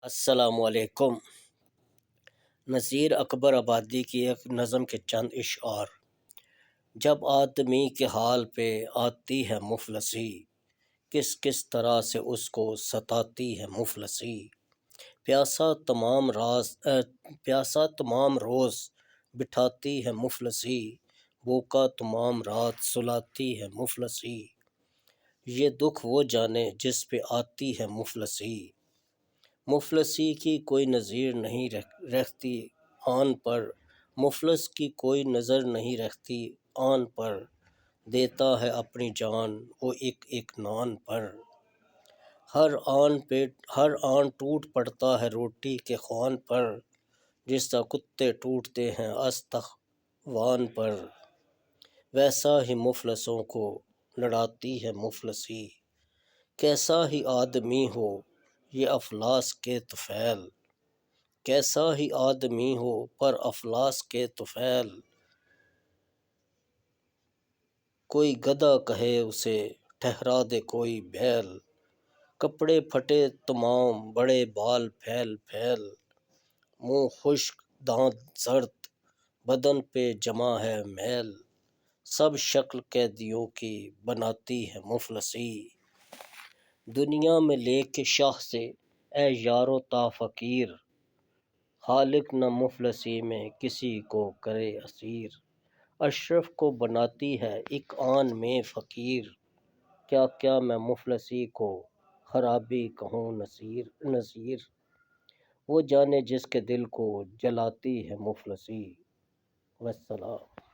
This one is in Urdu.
السلام علیکم۔ نذیر اکبر آبادی کی ایک نظم کے چند اشعار۔ جب آدمی کے حال پہ آتی ہے مفلسی، کس کس طرح سے اس کو ستاتی ہے مفلسی۔ پیاسا تمام روز بٹھاتی ہے مفلسی، بھوکا تمام رات سلاتی ہے مفلسی۔ یہ دکھ وہ جانے جس پہ آتی ہے مفلسی، مفلسی کی کوئی نظیر نہیں رہتی آن پر، مفلس کی کوئی نظر نہیں رہتی آن پر، دیتا ہے اپنی جان وہ ایک ایک نان پر۔ ہر آن ٹوٹ پڑتا ہے روٹی کے خوان پر، جس طرح کتے ٹوٹتے ہیں استخوان پر، ویسا ہی مفلسوں کو لڑاتی ہے مفلسی۔ کیسا ہی آدمی ہو یہ افلاس کے طفیل، کیسا ہی آدمی ہو پر افلاس کے طفیل، کوئی گدھا کہے اسے ٹھہرا دے کوئی بیل، کپڑے پھٹے تمام بڑے بال پھیل پھیل، منہ خشک دانت زرد بدن پہ جمع ہے میل، سب شکل قیدیوں کی بناتی ہے مفلسی۔ دنیا میں لے کے شاہ سے اے یارو تا فقیر، خالق نہ مفلسی میں کسی کو کرے اسیر، اشرف کو بناتی ہے ایک آن میں فقیر، کیا کیا میں مفلسی کو خرابی کہوں نذیر، وہ جانے جس کے دل کو جلاتی ہے مفلسی۔ والسلام۔